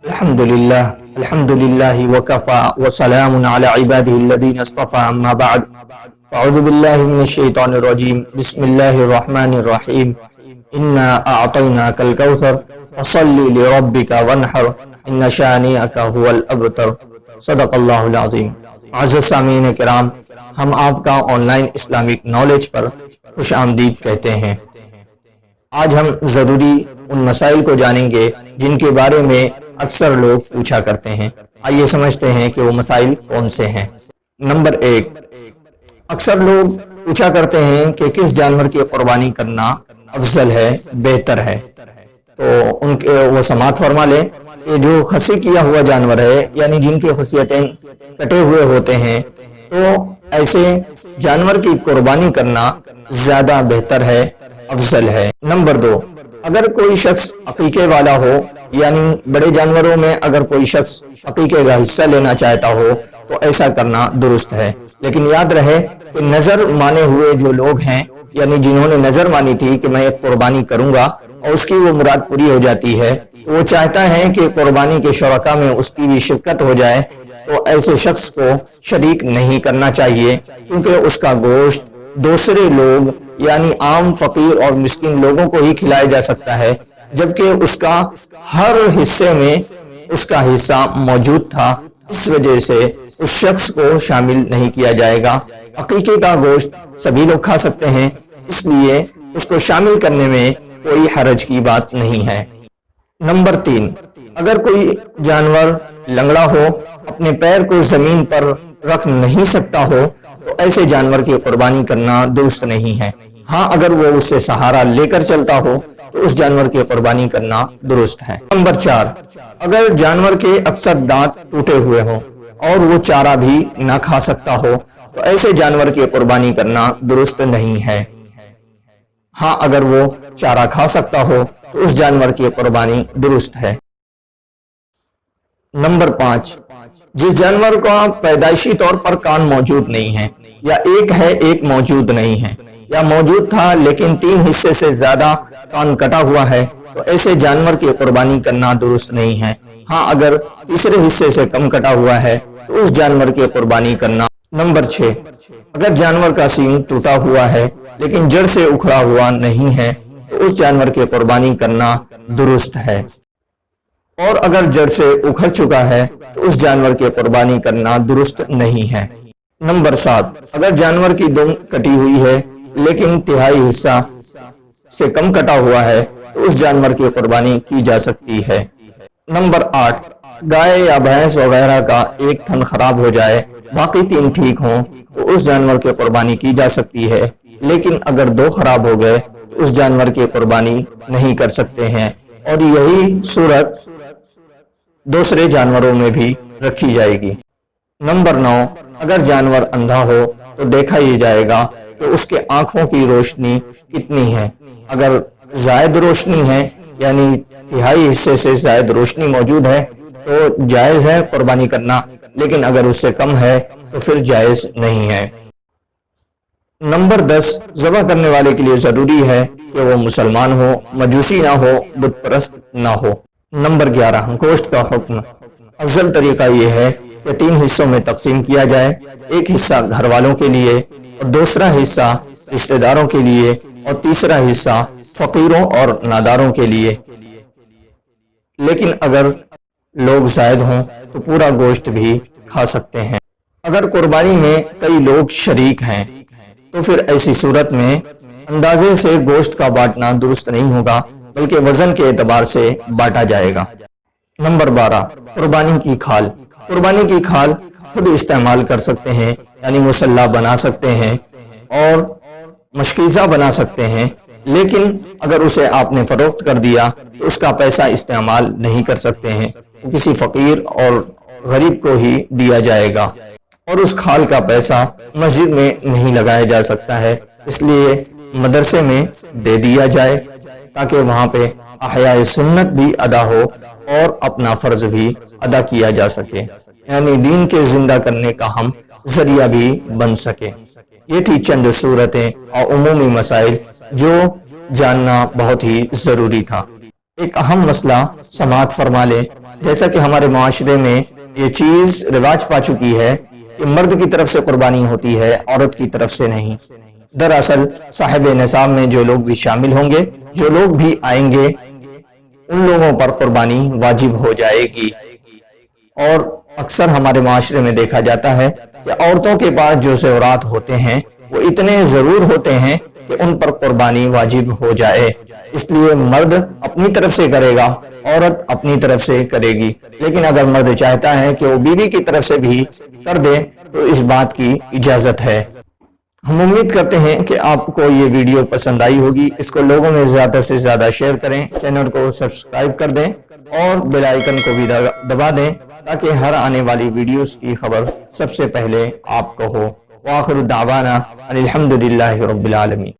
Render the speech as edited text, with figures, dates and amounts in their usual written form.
الحمد لله وكفى وسلام على عباده الذين اصطفى أما بعد أعوذ بالله من الشيطان الرجيم بسم الله الرحمن الرحيم إنا أعطيناك الكوثر فصل لربك وانحر إن شانئك هو الأبتر صدق اللہ العظیم۔ معزز سامعین کرام، ہم آپ کا آن لائن اسلامک نالج پر خوش آمدید کہتے ہیں۔ آج ہم ضروری ان مسائل کو جانیں گے جن کے بارے میں اکثر لوگ پوچھا کرتے ہیں۔ آئیے سمجھتے ہیں کہ وہ مسائل کون سے ہیں۔ نمبر 1، اکثر لوگ پوچھا کرتے ہیں کہ کس جانور کی قربانی کرنا افضل ہے، بہتر ہے۔ تو ان کے وہ سماعت فرما لیں کہ جو خصی کیا ہوا جانور ہے، یعنی جن کے خصیتیں کٹے ہوئے ہوتے ہیں، تو ایسے جانور کی قربانی کرنا زیادہ بہتر ہے، افضل ہے۔ نمبر 2، اگر کوئی شخص عقیقے والا ہو، یعنی بڑے جانوروں میں اگر کوئی شخص عقیقے کا حصہ لینا چاہتا ہو تو ایسا کرنا درست ہے، لیکن یاد رہے کہ نظر مانے ہوئے جو لوگ ہیں، یعنی جنہوں نے نظر مانی تھی کہ میں ایک قربانی کروں گا اور اس کی وہ مراد پوری ہو جاتی ہے، تو وہ چاہتا ہے کہ قربانی کے شرکا میں اس کی بھی شرکت ہو جائے، تو ایسے شخص کو شریک نہیں کرنا چاہیے، کیونکہ اس کا گوشت دوسرے لوگ یعنی عام فقیر اور مسکین لوگوں کو ہی کھلایا جا سکتا ہے، جبکہ اس کا ہر حصے میں اس کا حصہ موجود تھا، اس وجہ سے اس شخص کو شامل نہیں کیا جائے گا۔ عقیقے کا گوشت سبھی لوگ کھا سکتے ہیں، اس لیے اس کو شامل کرنے میں کوئی حرج کی بات نہیں ہے۔ نمبر 3، اگر کوئی جانور لنگڑا ہو، اپنے پیر کو زمین پر رکھ نہیں سکتا ہو، تو ایسے جانور کی قربانی کرنا درست نہیں ہے۔ ہاں، اگر وہ اس سے سہارا لے کر چلتا ہو تو اس جانور کی قربانی کرنا درست ہے۔ نمبر 4، اگر جانور کے اکثر دانت ٹوٹے ہوئے ہوں اور وہ چارہ بھی نہ کھا سکتا ہو تو ایسے جانور کی قربانی کرنا درست نہیں ہے۔ ہاں، اگر وہ چارہ کھا سکتا ہو تو اس جانور کی قربانی درست ہے۔ نمبر 5، جس جانور کا پیدائشی طور پر کان موجود نہیں ہے، یا ایک ہے ایک موجود نہیں ہے، یا موجود تھا لیکن 3 حصے سے زیادہ کان کٹا ہوا ہے، تو ایسے جانور کی قربانی کرنا درست نہیں ہے۔ ہاں، اگر تیسرے حصے سے کم کٹا ہوا ہے تو اس جانور کی قربانی کرنا۔ نمبر 6، اگر جانور کا سینگ ٹوٹا ہوا ہے لیکن جڑ سے اکھڑا ہوا نہیں ہے تو اس جانور کی قربانی کرنا درست ہے، اور اگر جڑ سے اکھڑ چکا ہے تو اس جانور کی قربانی کرنا درست نہیں ہے۔ نمبر 7، اگر جانور کی دم کٹی ہوئی ہے لیکن تہائی حصہ سے کم کٹا ہوا ہے تو اس جانور کی قربانی کی جا سکتی ہے۔ نمبر 8، گائے یا بھینس وغیرہ کا ایک تھن خراب ہو جائے، باقی 3 ٹھیک ہوں تو اس جانور کی قربانی کی جا سکتی ہے، لیکن اگر 2 خراب ہو گئے تو اس جانور کی قربانی نہیں کر سکتے ہیں، اور یہی صورت دوسرے جانوروں میں بھی رکھی جائے گی۔ نمبر 9، اگر جانور اندھا ہو تو دیکھا یہ جائے گا کہ اس کے آنکھوں کی روشنی کتنی ہے۔ اگر زائد روشنی ہے، یعنی تہائی حصے سے زائد روشنی موجود ہے تو جائز ہے قربانی کرنا، لیکن اگر اس سے کم ہے تو پھر جائز نہیں ہے۔ نمبر 10، ذبح کرنے والے کے لیے ضروری ہے کہ وہ مسلمان ہو، مجوسی نہ ہو، بت پرست نہ ہو۔ نمبر 11، گوشت کا حکم۔ افضل طریقہ یہ ہے کہ 3 حصوں میں تقسیم کیا جائے، ایک حصہ گھر والوں کے لیے، اور دوسرا حصہ رشتہ داروں کے لیے، اور تیسرا حصہ فقیروں اور ناداروں کے لیے۔ لیکن اگر لوگ زائد ہوں تو پورا گوشت بھی کھا سکتے ہیں۔ اگر قربانی میں کئی لوگ شریک ہیں تو پھر ایسی صورت میں اندازے سے گوشت کا بانٹنا درست نہیں ہوگا، بلکہ وزن کے اعتبار سے بانٹا جائے گا۔ نمبر 12، قربانی کی کھال۔ قربانی کی کھال خود استعمال کر سکتے ہیں، یعنی مسلح بنا سکتے ہیں اور مشکیزہ بنا سکتے ہیں، لیکن اگر اسے آپ نے فروخت کر دیا تو اس کا پیسہ استعمال نہیں کر سکتے ہیں، کسی فقیر اور غریب کو ہی دیا جائے گا، اور اس کھال کا پیسہ مسجد میں نہیں لگایا جا سکتا ہے، اس لیے مدرسے میں دے دیا جائے تاکہ وہاں پہ احیاء سنت بھی ادا ہو اور اپنا فرض بھی ادا کیا جا سکے، یعنی دین کے زندہ کرنے کا ہم ذریعہ بھی بن سکے۔ یہ تھی چند صورتیں اور عمومی مسائل جو جاننا بہت ہی ضروری تھا۔ ایک اہم مسئلہ سماعت فرما لیں۔ جیسا کہ ہمارے معاشرے میں یہ چیز رواج پا چکی ہے کہ مرد کی طرف سے قربانی ہوتی ہے، عورت کی طرف سے نہیں۔ دراصل صاحب نصاب میں جو لوگ بھی شامل ہوں گے، جو لوگ بھی آئیں گے، ان لوگوں پر قربانی واجب ہو جائے گی۔ اور اکثر ہمارے معاشرے میں دیکھا جاتا ہے کہ عورتوں کے پاس جو زیورات ہوتے ہیں وہ اتنے ضرور ہوتے ہیں کہ ان پر قربانی واجب ہو جائے۔ اس لیے مرد اپنی طرف سے کرے گا، عورت اپنی طرف سے کرے گی۔ لیکن اگر مرد چاہتا ہے کہ وہ بیوی کی طرف سے بھی کر دے تو اس بات کی اجازت ہے۔ ہم امید کرتے ہیں کہ آپ کو یہ ویڈیو پسند آئی ہوگی۔ اس کو لوگوں میں زیادہ سے زیادہ شیئر کریں، چینل کو سبسکرائب کر دیں اور بیل آئیکن کو بھی دبا دیں تاکہ ہر آنے والی ویڈیوز کی خبر سب سے پہلے آپ کو ہو۔ وآخر دعوانا الحمدللہ رب العالمین۔